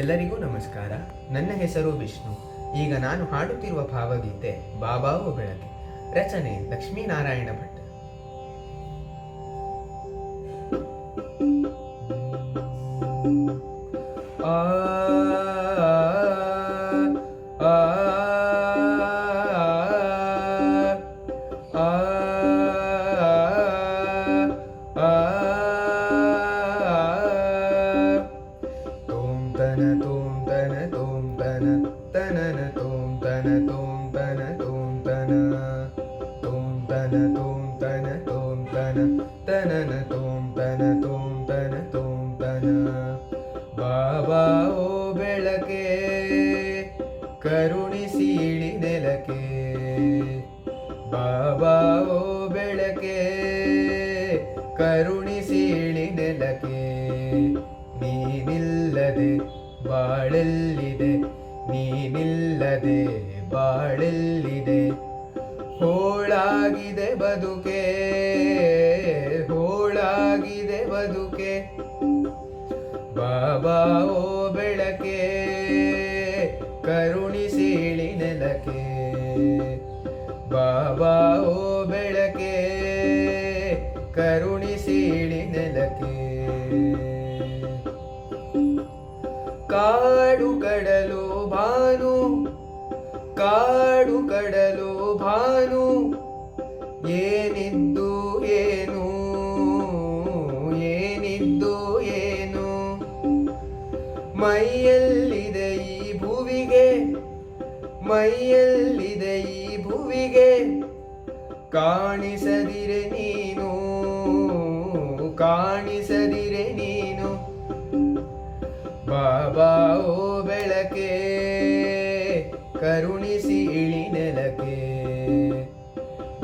ಎಲ್ಲರಿಗೂ ನಮಸ್ಕಾರ. ನನ್ನ ಹೆಸರು ವಿಷ್ಣು. ಈಗ ನಾನು ಹಾಡುತ್ತಿರುವ ಭಾವಗೀತೆ ಬಾಬಾವು ಬೆಳಕೆ. ರಚನೆ ಲಕ್ಷ್ಮೀನಾರಾಯಣ ಭಟ್. ಆ ಆ ಆ ತನ ತೋಂ ತನ ತೋಂ ತನ ತನನ ತೋಂ ತನ ತೋಂ ತನ ತೋಂ ತನ ತೋಂ ತನ ತೋಂ ತನ ತೋಂ ತನ ತನನ ತೋಂ ತನ ತೋಂ ತನ ತೋಂ ತನ. ಬಾಬಾ ಓ ಬೆಳಕೆ ಕರುಣಿಸಿ ಇಳಿ ನೆಲಕ್ಕೆ. ಬಾಬಾ ಓ ಬೆಳಕೆ ಕರುಣಿಸಿ ಇಳಿ ನೆಲಕ್ಕೆ. ನೀನಿಲ್ಲದೆ ಬಾಳೆಲ್ಲಿದೆ, ನೀನಿಲ್ಲದೆ ಬಾಳೆಲ್ಲಿದೆ. ಹೋಳಾಗಿದೆ ಬದುಕೆ, ಹೋಳಾಗಿದೆ ಬದುಕೆ. ಬಾಬಾ ಓ ಬೆಳಕೆ ಕರುಣಿಸಿ ಇಳಿ ನೆಲಕ್ಕೆ. ಬಾಬಾ ಓ ಬೆಳಕೆ ಕರುಣಿಸಿ ಇಳಿ ನೆಲಕ್ಕೆ. ಕಾಡು ಕಡಲು ಭಾನು, ಕಾಡು ಕಡಲು ಭಾನು. ಏನಿದ್ದು ಏನು, ಏನಿದ್ದು ಏನು. ಮೈಯಲ್ಲಿದೆ ಈ ಭುವಿಗೆ, ಮೈಯಲ್ಲಿದೆ ಈ ಭುವಿಗೆ. ಕಾಣಿಸದಿರೆ ನೀನು, ಕಾಣಿಸದಿರೆ ನೀನು. ಬಾಬಾ ಓ ಬೆಳಕೆ ಕರುಣಿಸಿ ಇಳಿ ನೆಲಕ್ಕೆ.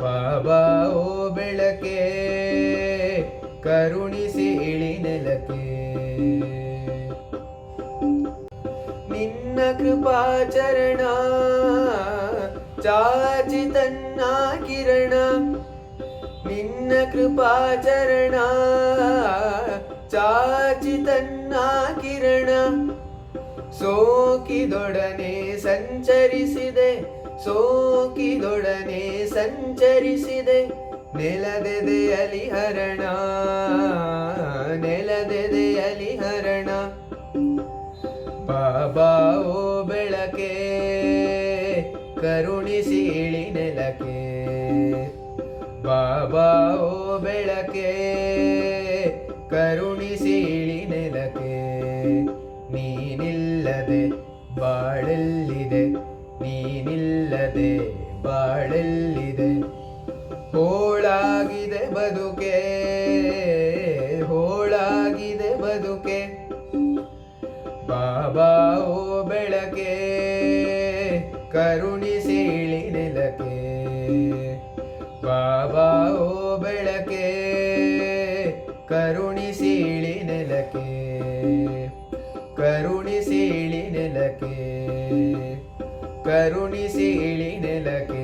ಬಾಬಾ ಓ ಬೆಳಕೆ ಕರುಣಿಸಿ ಇಳಿ ನೆಲಕ್ಕೆ. ನಿನ್ನ ಕೃಪಾಚರಣ ಚಾಚಿ ತನ್ನ ಕಿರಣ. ನಿನ್ನ ಕೃಪಾಚರಣ ಚಾಚಿ ತನ್ನ ಕಿರಣ. ಸೋಕಿದೊಡನೆ ಸಂಚರಿಸಿದೆ, ಸೋಕಿದೊಡನೆ ಸಂಚರಿಸಿದೆ. ನೆಲದೆದೆಯಲಿ ಹರಣ, ನೆಲದೆದೆಯಲಿ ಹರಣ. ಬಾಬಾ ಓ ಬೆಳಕೆ ಕರುಣಿಸಿ ಇಳಿ ನೆಲಕ್ಕೆ. ಬಾಬಾ ಓ ಬೆಳಕೆ ಕರುಣಿಸಿ ಇಳಿ ನೆಲಕ್ಕೆ. ನೀನಿಲ್ಲದೆ ಬಾಳೆಲ್ಲಿದೆ, ನೀನಿಲ್ಲದೆ ಬಾಳೆಲ್ಲಿದೆ. ಹೋಳಾಗಿದೆ ಬದುಕೆ, ಹೋಳಾಗಿದೆ ಬದುಕೆ. ಬಾಬಾ ಓ ಬೆಳಕೆ ಕರುಣಿಸಿ ಇಳಿ ನೆಲಕ್ಕೆ. ಬಾಬಾ ಓ ಬೆಳಕೆ ಕರುಣಿಸಿ ಇಳಿ ನೆಲಕ್ಕೆ. ಕರುಣಿಸಿ ಇಳಿ ನೆಲಕ್ಕೆ, ಕರುಣಿಸಿ ಇಳಿ ನೆಲಕ್ಕೆ.